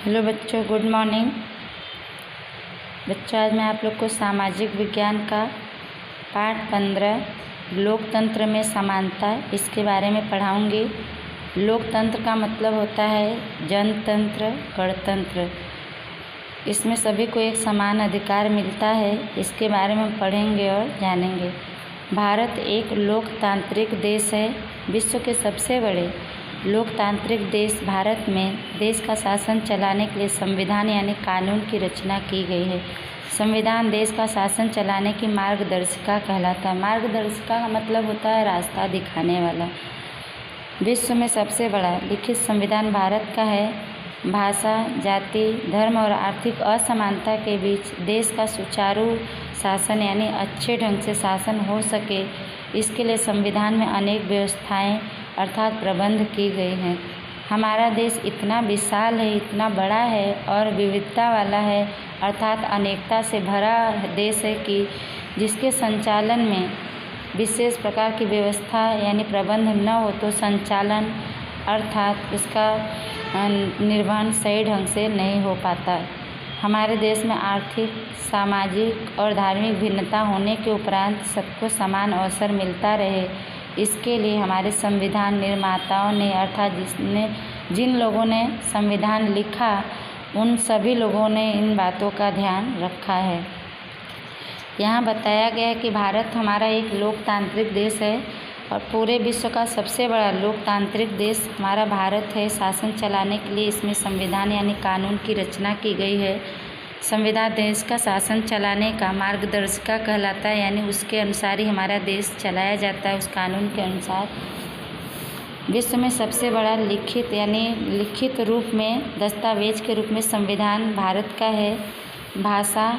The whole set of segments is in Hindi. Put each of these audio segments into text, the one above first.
हेलो बच्चों, गुड मॉर्निंग। बच्चों, आज मैं आप लोग को सामाजिक विज्ञान का पाठ 15 लोकतंत्र में समानता इसके बारे में पढ़ाऊंगी। लोकतंत्र का मतलब होता है जनतंत्र, गणतंत्र। इसमें सभी को एक समान अधिकार मिलता है। इसके बारे में पढ़ेंगे और जानेंगे। भारत एक लोकतांत्रिक देश है। विश्व के सबसे बड़े लोकतांत्रिक देश भारत में देश का शासन चलाने के लिए संविधान यानी कानून की रचना की गई है। संविधान देश का शासन चलाने की मार्गदर्शिका कहलाता है। मार्गदर्शिका का मतलब होता है रास्ता दिखाने वाला। विश्व में सबसे बड़ा लिखित संविधान भारत का है। भाषा, जाति, धर्म और आर्थिक असमानता के बीच देश का सुचारू शासन यानी अच्छे ढंग से शासन हो सके, इसके लिए संविधान में अनेक व्यवस्थाएं अर्थात प्रबंध की गई हैं। हमारा देश इतना विशाल है, इतना बड़ा है और विविधता वाला है अर्थात अनेकता से भरा देश है कि जिसके संचालन में विशेष प्रकार की व्यवस्था यानी प्रबंध न हो तो संचालन अर्थात उसका निर्वहन सही ढंग से नहीं हो पाता। हमारे देश में आर्थिक, सामाजिक और धार्मिक भिन्नता होने के उपरांत सबको समान अवसर मिलता रहे, इसके लिए हमारे संविधान निर्माताओं ने अर्थात जिन लोगों ने संविधान लिखा उन सभी लोगों ने इन बातों का ध्यान रखा है। यहाँ बताया गया है कि भारत हमारा एक लोकतांत्रिक देश है और पूरे विश्व का सबसे बड़ा लोकतांत्रिक देश हमारा भारत है। शासन चलाने के लिए इसमें संविधान यानी कानून की रचना की गई है। संविधान देश का शासन चलाने का मार्गदर्शिका कहलाता है, यानी उसके अनुसार ही हमारा देश चलाया जाता है, उस कानून के अनुसार। विश्व में सबसे बड़ा लिखित यानी लिखित रूप में दस्तावेज के रूप में संविधान भारत का है। भाषा,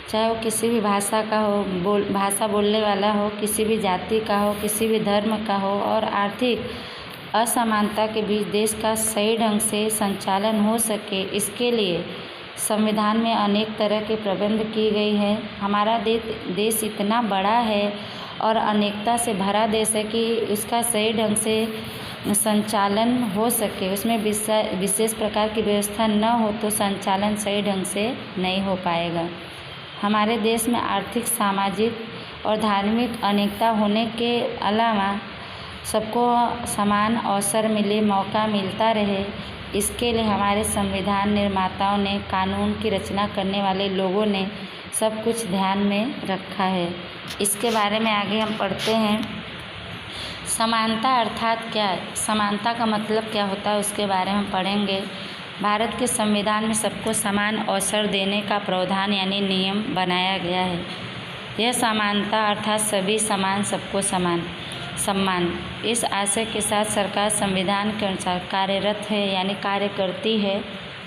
चाहे वो किसी भी भाषा का हो, भाषा बोलने वाला हो, किसी भी जाति का हो, किसी भी धर्म का हो और आर्थिक असमानता के बीच देश का सही ढंग से संचालन हो सके, इसके लिए संविधान में अनेक तरह के प्रबंध की गई है। हमारा देश इतना बड़ा है और अनेकता से भरा देश है कि उसका सही ढंग से संचालन हो सके, उसमें विशेष प्रकार की व्यवस्था न हो तो संचालन सही ढंग से नहीं हो पाएगा। हमारे देश में आर्थिक, सामाजिक और धार्मिक अनेकता होने के अलावा सबको समान अवसर मिले, मौका मिलता रहे, इसके लिए हमारे संविधान निर्माताओं ने, कानून की रचना करने वाले लोगों ने सब कुछ ध्यान में रखा है। इसके बारे में आगे हम पढ़ते हैं। समानता अर्थात क्या है, समानता का मतलब क्या होता है उसके बारे में हम पढ़ेंगे। भारत के संविधान में सबको समान अवसर देने का प्रावधान यानी नियम बनाया गया है। यह समानता अर्थात सभी समान, सबको समान सम्मान, इस आशय के साथ सरकार संविधान के अनुसार कार्यरत है यानी कार्य करती है।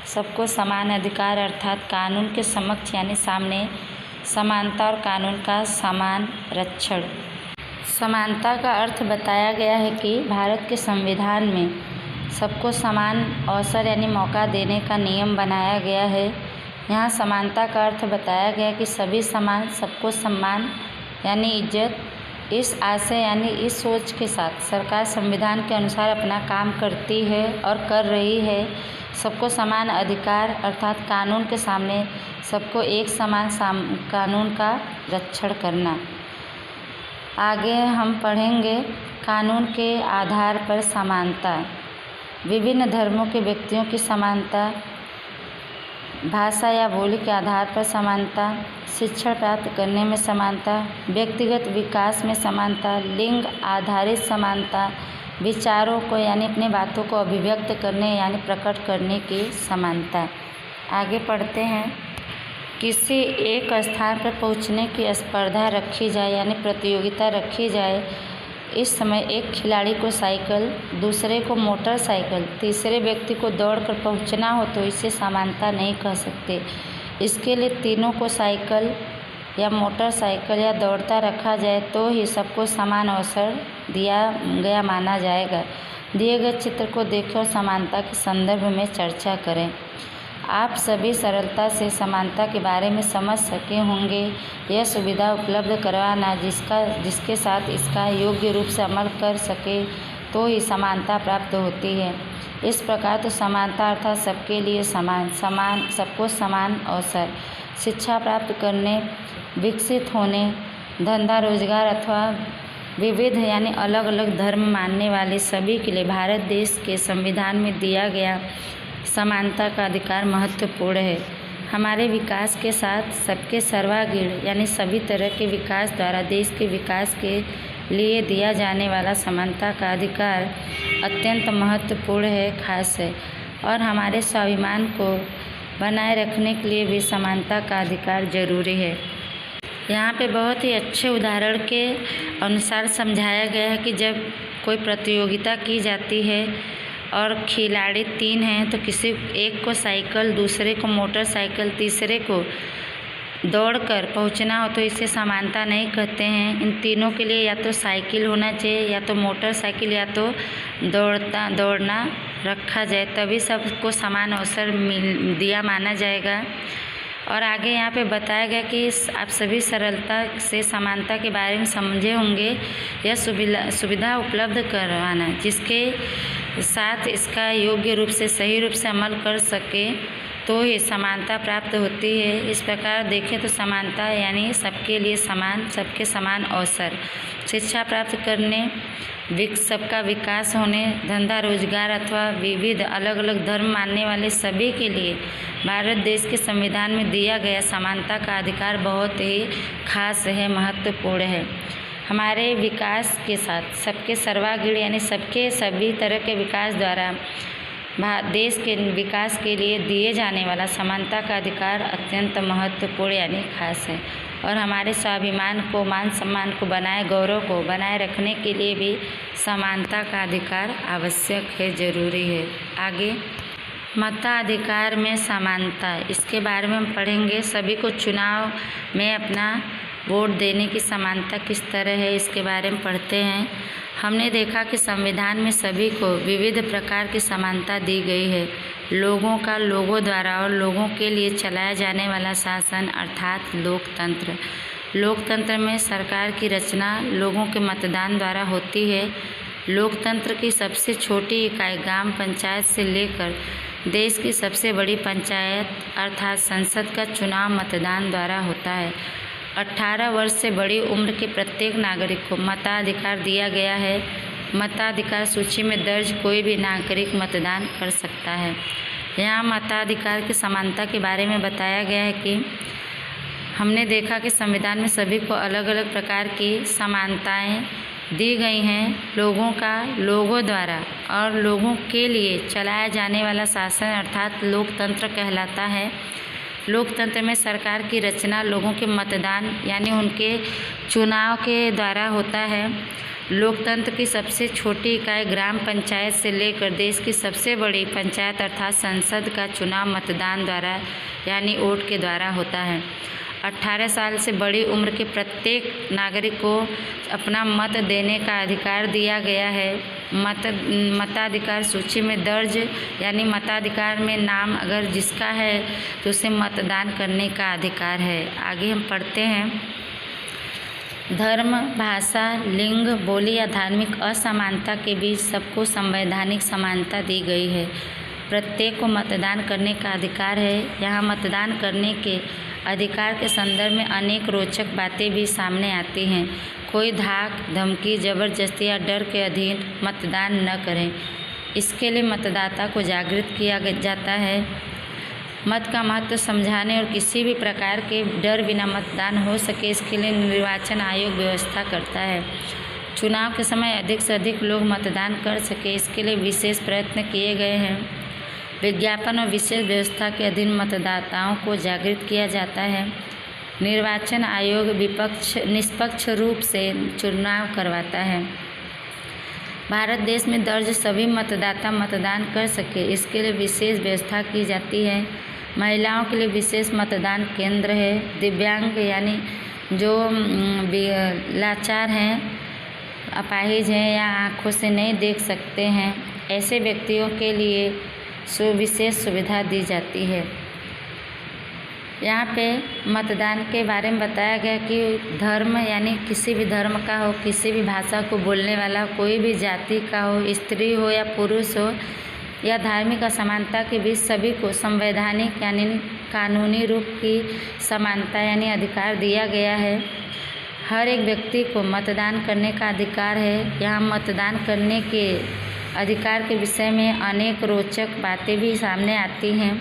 सबको समान अधिकार अर्थात कानून के समक्ष यानी सामने समानता और कानून का समान रक्षण। समानता का अर्थ बताया गया है कि भारत के संविधान में सबको समान अवसर यानी मौका देने का नियम बनाया गया है। यहाँ समानता का अर्थ बताया गया कि सभी समान, सबको सम्मान यानी इज्जत। इस आशय यानी इस सोच के साथ सरकार संविधान के अनुसार अपना काम करती है और कर रही है। सबको समान अधिकार अर्थात कानून के सामने सबको एक समान कानून का रक्षण करना। आगे हम पढ़ेंगे कानून के आधार पर समानता, विभिन्न धर्मों के व्यक्तियों की समानता, भाषा या बोली के आधार पर समानता, शिक्षण प्राप्त करने में समानता, व्यक्तिगत विकास में समानता, लिंग आधारित समानता, विचारों को यानी अपनी बातों को अभिव्यक्त करने यानी प्रकट करने की समानता। आगे पढ़ते हैं। किसी एक स्थान पर पहुंचने की स्पर्धा रखी जाए यानी प्रतियोगिता रखी जाए। इस समय एक खिलाड़ी को साइकिल, दूसरे को मोटरसाइकिल, तीसरे व्यक्ति को दौड़कर पहुंचना हो तो इसे समानता नहीं कह सकते। इसके लिए तीनों को साइकिल या मोटरसाइकिल या दौड़ता रखा जाए तो ही सबको समान अवसर दिया गया माना जाएगा। दिए गए चित्र को देखें और समानता के संदर्भ में चर्चा करें। आप सभी सरलता से समानता के बारे में समझ सके होंगे। यह सुविधा उपलब्ध करवाना जिसके साथ इसका योग्य रूप से अमल कर सके तो ही समानता प्राप्त होती है। इस प्रकार तो समानता अर्थात सबके लिए समान सबको समान अवसर, शिक्षा प्राप्त करने, विकसित होने, धंधा रोजगार अथवा विविध यानी अलग अलग धर्म मानने वाले सभी के लिए भारत देश के संविधान में दिया गया समानता का अधिकार महत्वपूर्ण है। हमारे विकास के साथ सबके सर्वांगीण यानी सभी तरह के विकास द्वारा देश के विकास के लिए दिया जाने वाला समानता का अधिकार अत्यंत महत्वपूर्ण है, खास है, और हमारे स्वाभिमान को बनाए रखने के लिए भी समानता का अधिकार जरूरी है। यहाँ पे बहुत ही अच्छे उदाहरण के अनुसार समझाया गया है कि जब कोई प्रतियोगिता की जाती है और खिलाड़ी 3 हैं तो किसी एक को साइकिल, दूसरे को मोटरसाइकिल, तीसरे को दौड़कर पहुंचना हो तो इसे समानता नहीं कहते हैं। इन तीनों के लिए या तो साइकिल होना चाहिए या तो मोटरसाइकिल या तो दौड़ना रखा जाए, तभी सबको समान अवसर दिया माना जाएगा। और आगे यहाँ पे बताया गया कि आप सभी सरलता से समानता के बारे में समझे होंगे। यह सुविधा उपलब्ध करवाना जिसके साथ इसका योग्य रूप से सही रूप से अमल कर सके तो ही समानता प्राप्त होती है। इस प्रकार देखें तो समानता यानी सबके लिए समान, सबके समान अवसर, शिक्षा प्राप्त करने, सबका विकास होने, धंधा रोजगार अथवा विविध अलग अलग धर्म मानने वाले सभी के लिए भारत देश के संविधान में दिया गया समानता का अधिकार बहुत ही खास है, महत्वपूर्ण है। हमारे विकास के साथ सबके सर्वांगीण यानी सबके सभी तरह के विकास द्वारा देश के विकास के लिए दिए जाने वाला समानता का अधिकार अत्यंत महत्वपूर्ण यानी खास है, और हमारे स्वाभिमान को, मान सम्मान को बनाए, गौरव को बनाए रखने के लिए भी समानता का अधिकार आवश्यक है, जरूरी है। आगे मताधिकार में समानता, इसके बारे में हम पढ़ेंगे। सभी को चुनाव में अपना वोट देने की समानता किस तरह है, इसके बारे में पढ़ते हैं। हमने देखा कि संविधान में सभी को विविध प्रकार की समानता दी गई है। लोगों का लोगों द्वारा और लोगों के लिए चलाया जाने वाला शासन अर्थात लोकतंत्र। लोकतंत्र में सरकार की रचना लोगों के मतदान द्वारा होती है। लोकतंत्र की सबसे छोटी इकाई ग्राम पंचायत से लेकर देश की सबसे बड़ी पंचायत अर्थात संसद का चुनाव मतदान द्वारा होता है। 18 वर्ष से बड़ी उम्र के प्रत्येक नागरिक को मताधिकार दिया गया है। मताधिकार सूची में दर्ज कोई भी नागरिक मतदान कर सकता है। यहाँ मताधिकार की समानता के बारे में बताया गया है कि हमने देखा कि संविधान में सभी को अलग अलग प्रकार की समानताएं दी गई हैं। लोगों का लोगों द्वारा और लोगों के लिए चलाया जाने वाला शासन अर्थात लोकतंत्र कहलाता है। लोकतंत्र में सरकार की रचना लोगों के मतदान यानी उनके चुनाव के द्वारा होता है। लोकतंत्र की सबसे छोटी इकाई ग्राम पंचायत से लेकर देश की सबसे बड़ी पंचायत अर्थात संसद का चुनाव मतदान द्वारा यानी वोट के द्वारा होता है। 18 साल से बड़ी उम्र के प्रत्येक नागरिक को अपना मत देने का अधिकार दिया गया है। मताधिकार सूची में दर्ज यानी मताधिकार में नाम अगर जिसका है तो उसे मतदान करने का अधिकार है। आगे हम पढ़ते हैं। धर्म, भाषा, लिंग, बोली या धार्मिक असमानता के बीच सबको संवैधानिक समानता दी गई है। प्रत्येक को मतदान करने का अधिकार है। यहाँ मतदान करने के अधिकार के संदर्भ में अनेक रोचक बातें भी सामने आती हैं। कोई धाक, धमकी, जबरदस्ती या डर के अधीन मतदान न करें, इसके लिए मतदाता को जागृत किया जाता है। मत का महत्व समझाने और किसी भी प्रकार के डर बिना मतदान हो सके इसके लिए निर्वाचन आयोग व्यवस्था करता है। चुनाव के समय अधिक से अधिक लोग मतदान कर सके इसके लिए विशेष प्रयत्न किए गए हैं। विज्ञापन और विशेष व्यवस्था के अधीन मतदाताओं को जागृत किया जाता है। निर्वाचन आयोग निष्पक्ष रूप से चुनाव करवाता है। भारत देश में दर्ज सभी मतदाता मतदान कर सके इसके लिए विशेष व्यवस्था की जाती है। महिलाओं के लिए विशेष मतदान केंद्र है। दिव्यांग यानी जो लाचार हैं, अपाहिज हैं या आँखों से नहीं देख सकते हैं, ऐसे व्यक्तियों के लिए विशेष सुविधा दी जाती है। यहाँ पे मतदान के बारे में बताया गया कि धर्म यानी किसी भी धर्म का हो, किसी भी भाषा को बोलने वाला, कोई भी जाति का हो, स्त्री हो या पुरुष हो, या धार्मिक असमानता के बीच सभी को संवैधानिक यानी कानूनी रूप की समानता यानी अधिकार दिया गया है। हर एक व्यक्ति को मतदान करने का अधिकार है। यहाँ मतदान करने के अधिकार के विषय में अनेक रोचक बातें भी सामने आती हैं।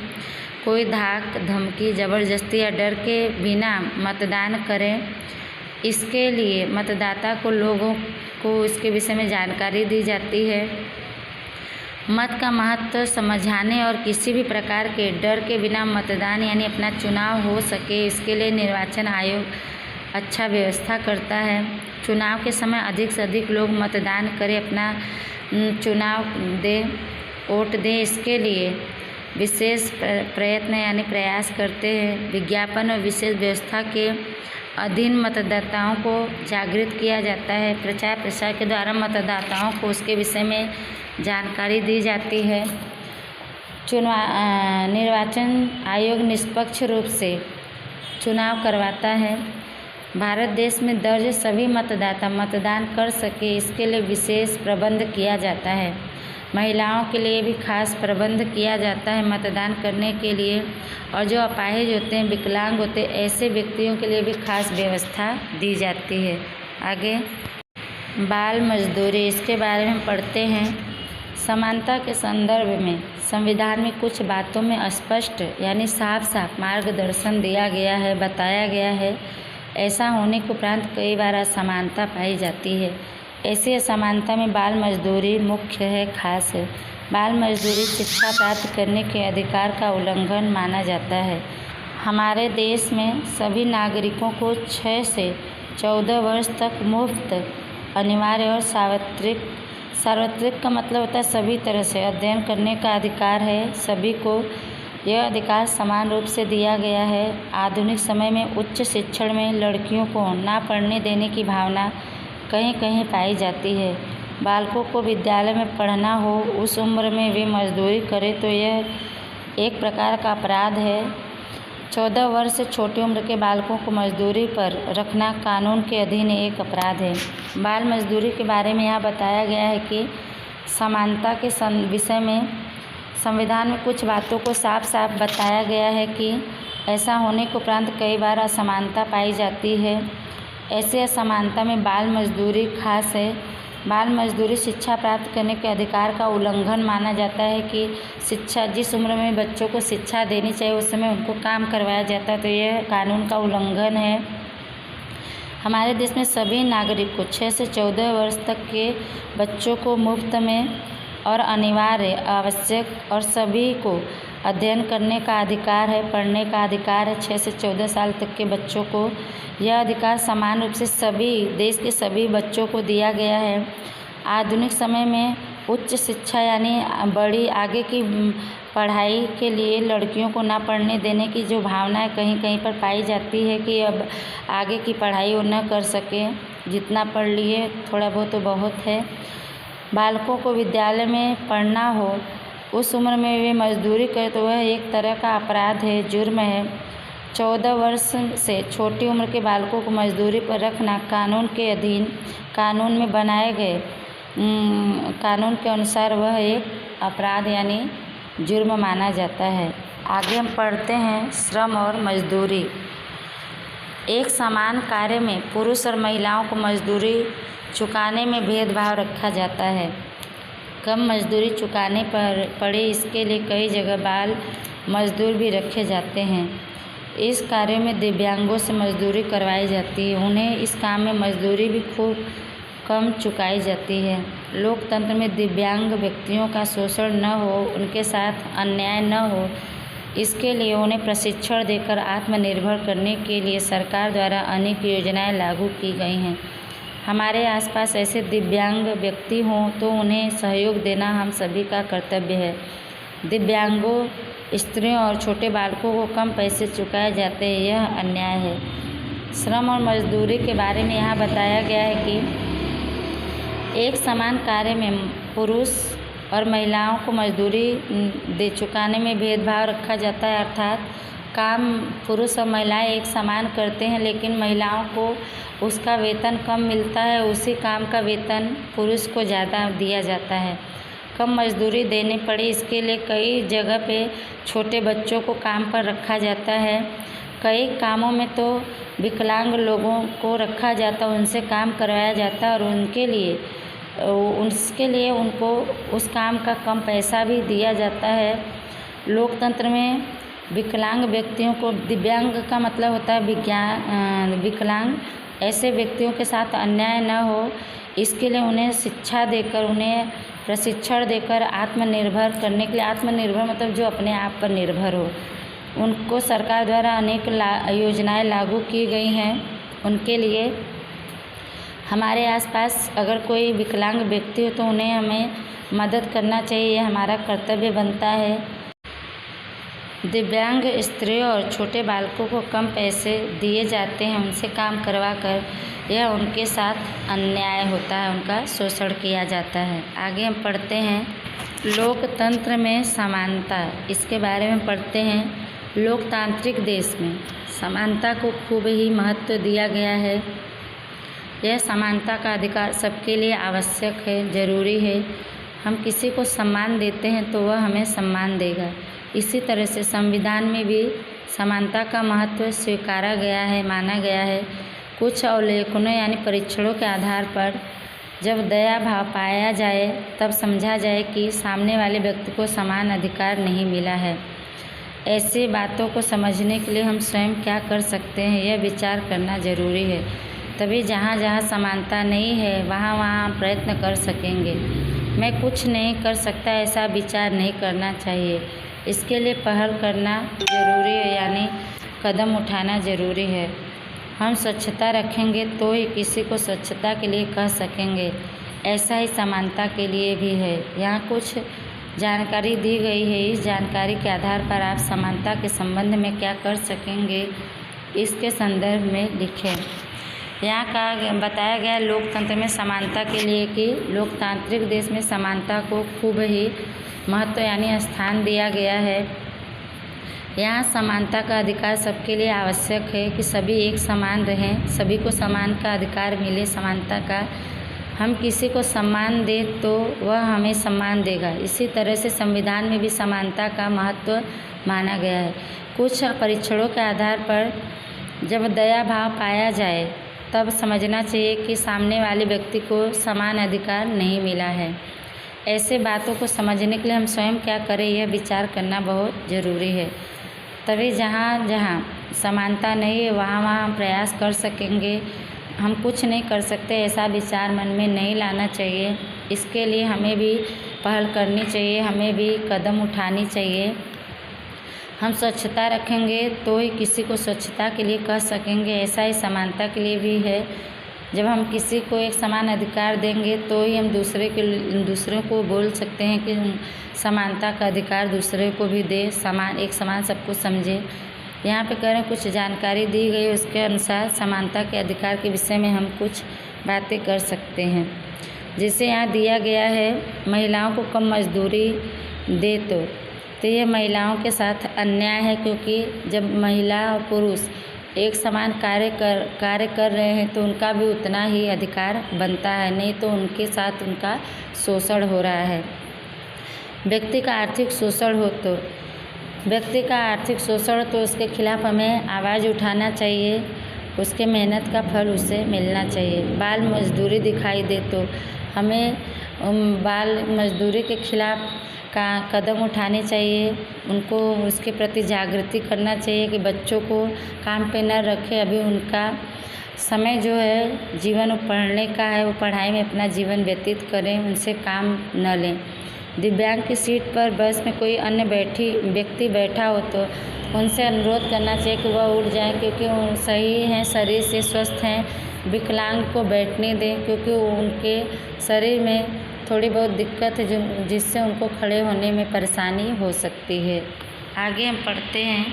कोई धाक धमकी, ज़बरदस्ती या डर के बिना मतदान करें, इसके लिए मतदाता को लोगों को इसके विषय में जानकारी दी जाती है। मत का महत्व समझाने और किसी भी प्रकार के डर के बिना मतदान यानी अपना चुनाव हो सके, इसके लिए निर्वाचन आयोग अच्छा व्यवस्था करता है। चुनाव के समय अधिक से अधिक लोग मतदान करें, अपना चुनाव दें, वोट दें, इसके लिए विशेष प्रयत्न यानी प्रयास करते हैं। विज्ञापन और विशेष व्यवस्था के अधीन मतदाताओं को जागृत किया जाता है। प्रचार प्रसार के द्वारा मतदाताओं को उसके विषय में जानकारी दी जाती है। निर्वाचन आयोग निष्पक्ष रूप से चुनाव करवाता है। भारत देश में दर्ज सभी मतदाता मतदान कर सके, इसके लिए विशेष प्रबंध किया जाता है। महिलाओं के लिए भी खास प्रबंध किया जाता है मतदान करने के लिए, और जो अपाहिज होते हैं, विकलांग होते हैं, ऐसे व्यक्तियों के लिए भी खास व्यवस्था दी जाती है। आगे बाल मजदूरी, इसके बारे में पढ़ते हैं। समानता के संदर्भ में संविधान में कुछ बातों में स्पष्ट यानी साफ साफ मार्गदर्शन दिया गया है, बताया गया है। ऐसा होने के उपरांत कई बार असमानता पाई जाती है। ऐसी असमानता में बाल मजदूरी मुख्य है, खास है। बाल मजदूरी शिक्षा प्राप्त करने के अधिकार का उल्लंघन माना जाता है। हमारे देश में सभी नागरिकों को 6 से 14 वर्ष तक मुफ्त, अनिवार्य और सार्वत्रिक का मतलब होता है सभी तरह से अध्ययन करने का अधिकार है। सभी को यह अधिकार समान रूप से दिया गया है। आधुनिक समय में उच्च शिक्षण में लड़कियों को ना पढ़ने देने की भावना कहीं कहीं पाई जाती है। बालकों को विद्यालय में पढ़ना हो, उस उम्र में वे मजदूरी करें तो यह एक प्रकार का अपराध है। 14 वर्ष से छोटी उम्र के बालकों को मजदूरी पर रखना कानून के अधीन एक अपराध है। बाल मजदूरी के बारे में यहाँ बताया गया है कि समानता के विषय में संविधान में कुछ बातों को साफ साफ बताया गया है कि ऐसा होने के उपरांत कई बार असमानता पाई जाती है। ऐसे असमानता में बाल मजदूरी खास है। बाल मजदूरी शिक्षा प्राप्त करने के अधिकार का उल्लंघन माना जाता है कि शिक्षा जिस उम्र में बच्चों को शिक्षा देनी चाहिए उस समय उनको काम करवाया जाता है, तो यह कानून का उल्लंघन है। हमारे देश में सभी नागरिक को 6 से 14 वर्ष तक के बच्चों को मुफ्त में और अनिवार्य, आवश्यक और सभी को अध्ययन करने का अधिकार है, पढ़ने का अधिकार है। 6 से 14 साल तक के बच्चों को यह अधिकार समान रूप से सभी देश के सभी बच्चों को दिया गया है। आधुनिक समय में उच्च शिक्षा यानी बड़ी आगे की पढ़ाई के लिए लड़कियों को ना पढ़ने देने की जो भावनाएं कहीं कहीं पर पाई जाती है कि अब आगे की पढ़ाई वो न कर सके, जितना पढ़ लिए थोड़ा बहुत तो बहुत है। बालकों को विद्यालय में पढ़ना हो, उस उम्र में वे मजदूरी करें तो वह एक तरह का अपराध है, जुर्म है। 14 वर्ष से छोटी उम्र के बालकों को मजदूरी पर रखना कानून के अधीन, कानून में बनाए गए कानून के अनुसार वह एक अपराध यानी जुर्म माना जाता है। आगे हम पढ़ते हैं श्रम और मजदूरी। एक समान कार्य में पुरुष और महिलाओं को मजदूरी चुकाने में भेदभाव रखा जाता है। कम मजदूरी चुकाने पर पड़े इसके लिए कई जगह बाल मजदूर भी रखे जाते हैं। इस कार्य में दिव्यांगों से मजदूरी करवाई जाती है, उन्हें इस काम में मजदूरी भी खूब कम चुकाई जाती है। लोकतंत्र में दिव्यांग व्यक्तियों का शोषण न हो, उनके साथ अन्याय न हो, इसके लिए उन्हें प्रशिक्षण देकर आत्मनिर्भर करने के लिए सरकार द्वारा अनेक योजनाएं लागू की गई हैं। हमारे आसपास ऐसे दिव्यांग व्यक्ति हों तो उन्हें सहयोग देना हम सभी का कर्तव्य है। दिव्यांगों, स्त्रियों और छोटे बालकों को कम पैसे चुकाए जाते हैं, यह अन्याय है। श्रम और मजदूरी के बारे में यहाँ बताया गया है कि एक समान कार्य में पुरुष और महिलाओं को मजदूरी चुकाने में भेदभाव रखा जाता है, अर्थात काम पुरुष और महिलाएं एक समान करते हैं, लेकिन महिलाओं को उसका वेतन कम मिलता है, उसी काम का वेतन पुरुष को ज़्यादा दिया जाता है। कम मजदूरी देनी पड़ी, इसके लिए कई जगह पे छोटे बच्चों को काम पर रखा जाता है। कई कामों में तो विकलांग लोगों को रखा जाता है, उनसे काम करवाया जाता है और उसके लिए उनको उस काम का कम पैसा भी दिया जाता है। लोकतंत्र में विकलांग व्यक्तियों को, दिव्यांग का मतलब होता है विकलांग, ऐसे व्यक्तियों के साथ अन्याय न हो, इसके लिए उन्हें शिक्षा देकर, उन्हें प्रशिक्षण देकर आत्मनिर्भर करने के लिए, आत्मनिर्भर मतलब जो अपने आप पर निर्भर हो, उनको सरकार द्वारा अनेक योजनाएं लागू की गई हैं। उनके लिए हमारे आसपास अगर कोई विकलांग व्यक्ति हो तो उन्हें हमें मदद करना चाहिए, यह हमारा कर्तव्य बनता है। दिव्यांग स्त्रियों और छोटे बालकों को कम पैसे दिए जाते हैं उनसे काम करवा कर, यह उनके साथ अन्याय होता है, उनका शोषण किया जाता है। आगे हम पढ़ते हैं लोकतंत्र में समानता, इसके बारे में पढ़ते हैं। लोकतांत्रिक देश में समानता को खूब ही महत्व दिया गया है। यह समानता का अधिकार सबके लिए आवश्यक है, जरूरी है। हम किसी को सम्मान देते हैं तो वह हमें सम्मान देगा। इसी तरह से संविधान में भी समानता का महत्व स्वीकारा गया है, माना गया है। कुछ अवलोकनों यानी परीक्षणों के आधार पर जब दया भाव पाया जाए तब समझा जाए कि सामने वाले व्यक्ति को समान अधिकार नहीं मिला है। ऐसी बातों को समझने के लिए हम स्वयं क्या कर सकते हैं, यह विचार करना जरूरी है। तभी जहाँ जहाँ समानता नहीं है वहाँ वहाँ हम प्रयत्न कर सकेंगे। मैं कुछ नहीं कर सकता ऐसा विचार नहीं करना चाहिए, इसके लिए पहल करना जरूरी है, यानी कदम उठाना ज़रूरी है। हम स्वच्छता रखेंगे तो ही किसी को स्वच्छता के लिए कह सकेंगे, ऐसा ही समानता के लिए भी है। यहाँ कुछ जानकारी दी गई है, इस जानकारी के आधार पर आप समानता के संबंध में क्या कर सकेंगे, इसके संदर्भ में लिखें। यहाँ का बताया गया लोकतंत्र में समानता के लिए कि लोकतांत्रिक देश में समानता को खूब ही महत्व यानी स्थान दिया गया है। यहाँ समानता का अधिकार सबके लिए आवश्यक है कि सभी एक समान रहें, सभी को समान का अधिकार मिले। समानता का हम किसी को सम्मान दें तो वह हमें सम्मान देगा। इसी तरह से संविधान में भी समानता का महत्व माना गया है। कुछ परीक्षणों के आधार पर जब दया भाव पाया जाए तब समझना चाहिए कि सामने वाले व्यक्ति को समान अधिकार नहीं मिला है। ऐसे बातों को समझने के लिए हम स्वयं क्या करें, यह विचार करना बहुत ज़रूरी है। तभी जहाँ जहाँ समानता नहीं है वहाँ वहाँ हम प्रयास कर सकेंगे। हम कुछ नहीं कर सकते ऐसा विचार मन में नहीं लाना चाहिए, इसके लिए हमें भी पहल करनी चाहिए, हमें भी कदम उठानी चाहिए। हम स्वच्छता रखेंगे तो ही किसी को स्वच्छता के लिए कह सकेंगे, ऐसा ही समानता के लिए भी है। जब हम किसी को एक समान अधिकार देंगे तो ही हम दूसरों को बोल सकते हैं कि समानता का अधिकार दूसरे को भी दे, एक समान सबको समझे। यहाँ पे कह रहे हैं कुछ जानकारी दी गई, उसके अनुसार समानता के अधिकार के विषय में हम कुछ बातें कर सकते हैं। जैसे यहाँ दिया गया है महिलाओं को कम मजदूरी दे तो ये महिलाओं के साथ अन्याय है, क्योंकि जब महिला और पुरुष एक समान कार्य कर रहे हैं तो उनका भी उतना ही अधिकार बनता है, नहीं तो उनके साथ उनका शोषण हो रहा है। व्यक्ति का आर्थिक शोषण तो उसके खिलाफ हमें आवाज़ उठाना चाहिए, उसके मेहनत का फल उसे मिलना चाहिए। बाल मजदूरी दिखाई दे तो हमें बाल मजदूरी के खिलाफ का कदम उठाने चाहिए, उनको उसके प्रति जागृति करना चाहिए कि बच्चों को काम पे न रखें। अभी उनका समय जो है जीवन पढ़ने का है, वो पढ़ाई में अपना जीवन व्यतीत करें, उनसे काम न लें। दिव्यांग की सीट पर बस में कोई अन्य व्यक्ति बैठा हो तो उनसे अनुरोध करना चाहिए कि वह उठ जाएं, क्योंकि वो सही हैं, शरीर से स्वस्थ हैं। विकलांग को बैठने दें, क्योंकि उनके शरीर में थोड़ी बहुत दिक्कत है जिससे उनको खड़े होने में परेशानी हो सकती है। आगे हम पढ़ते हैं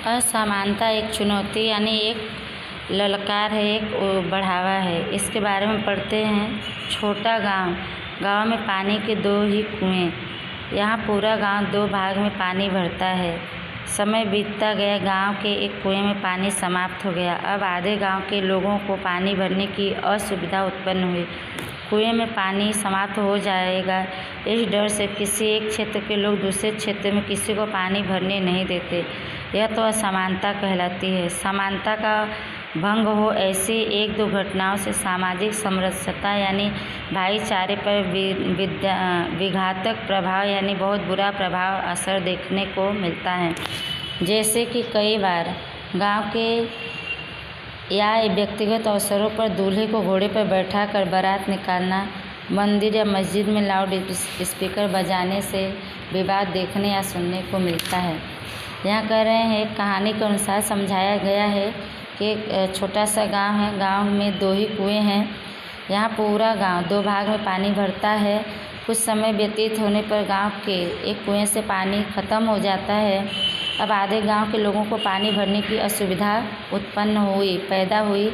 असमानता एक चुनौती यानी एक ललकार है, एक बढ़ावा है। इसके बारे में पढ़ते हैं। छोटा गांव में पानी के 2 ही कुएं, यहाँ पूरा गांव 2 भाग में पानी भरता है। समय बीतता गया, गांव के एक कुएं में पानी समाप्त हो गया। अब आधे गांव के लोगों को पानी भरने की असुविधा उत्पन्न हुई। कुएं में पानी समाप्त हो जाएगा, इस डर से किसी एक क्षेत्र के लोग दूसरे क्षेत्र में किसी को पानी भरने नहीं देते। यह तो असमानता कहलाती है। समानता का भंग हो, ऐसी 1-2 घटनाओं से सामाजिक समरसता यानी भाईचारे पर विघातक प्रभाव यानी बहुत बुरा प्रभाव असर देखने को मिलता है। जैसे कि कई बार गांव के या व्यक्तिगत अवसरों पर दूल्हे को घोड़े पर बैठाकर बारात निकालना, मंदिर या मस्जिद में लाउड स्पीकर बजाने से विवाद देखने या सुनने को मिलता है। यहाँ कह रहे हैं, कहानी के अनुसार समझाया गया है कि एक छोटा सा गांव है। गांव में 2 ही कुएं हैं। यहाँ पूरा गांव 2 भाग में पानी भरता है। कुछ समय व्यतीत होने पर गांव के एक कुएं से पानी खत्म हो जाता है। अब आधे गांव के लोगों को पानी भरने की असुविधा पैदा हुई।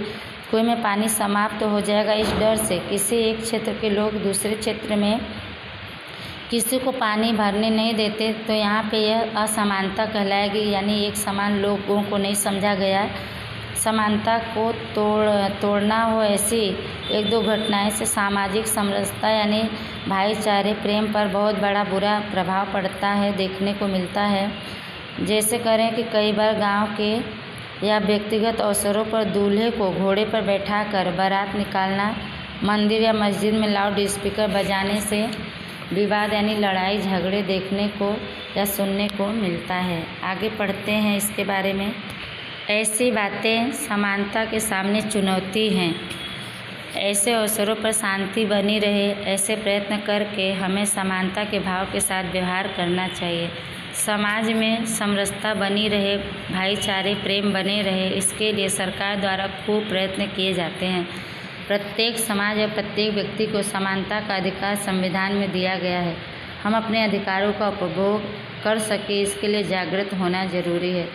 कुएं में पानी समाप्त हो जाएगा, इस डर से किसी एक क्षेत्र के लोग दूसरे क्षेत्र में किसी को पानी भरने नहीं देते। तो यहाँ पे यह असमानता कहलाएगी, यानी एक समान लोगों को नहीं समझा गया। समानता को तोड़ना हो, ऐसी 1-2 घटनाएं से सामाजिक समरसता यानी भाईचारे प्रेम पर बहुत बड़ा बुरा प्रभाव पड़ता है, देखने को मिलता है। जैसे करें कि कई बार गांव के या व्यक्तिगत अवसरों पर दूल्हे को घोड़े पर बैठाकर बारात निकालना, मंदिर या मस्जिद में लाउड स्पीकर बजाने से विवाद यानी लड़ाई झगड़े देखने को या सुनने को मिलता है। आगे पढ़ते हैं इसके बारे में। ऐसी बातें समानता के सामने चुनौती हैं। ऐसे अवसरों पर शांति बनी रहे, ऐसे प्रयत्न करके हमें समानता के भाव के साथ व्यवहार करना चाहिए। समाज में समरसता बनी रहे, भाईचारे प्रेम बने रहे, इसके लिए सरकार द्वारा खूब प्रयत्न किए जाते हैं। प्रत्येक समाज और प्रत्येक व्यक्ति को समानता का अधिकार संविधान में दिया गया है। हम अपने अधिकारों का उपभोग कर सके, इसके लिए जागृत होना जरूरी है।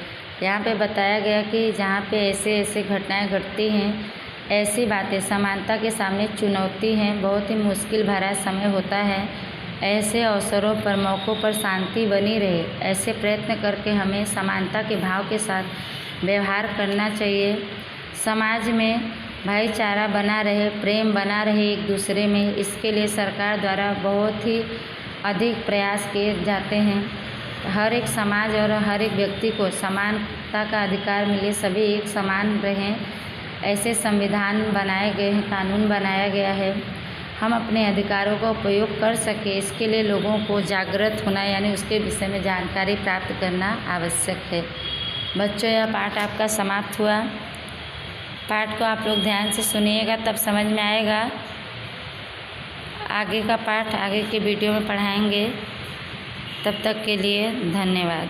यहाँ पे बताया गया कि जहाँ पे ऐसे घटनाएं घटती हैं, ऐसी बातें समानता के सामने चुनौती हैं, बहुत ही मुश्किल भरा समय होता है। ऐसे अवसरों पर मौक़ों पर शांति बनी रहे, ऐसे प्रयत्न करके हमें समानता के भाव के साथ व्यवहार करना चाहिए। समाज में भाईचारा बना रहे, प्रेम बना रहे एक दूसरे में, इसके लिए सरकार द्वारा बहुत ही अधिक प्रयास किए जाते हैं। हर एक समाज और हर एक व्यक्ति को समानता का अधिकार मिले, सभी एक समान रहें, ऐसे संविधान बनाए गए हैं, कानून बनाया गया है। हम अपने अधिकारों का उपयोग कर सके, इसके लिए लोगों को जागृत होना यानी उसके विषय में जानकारी प्राप्त करना आवश्यक है। बच्चों, यह पाठ आपका समाप्त हुआ। पाठ को आप लोग ध्यान से सुनिएगा, तब समझ में आएगा। आगे का पाठ आगे के वीडियो में पढ़ाएंगे। तब तक के लिए धन्यवाद।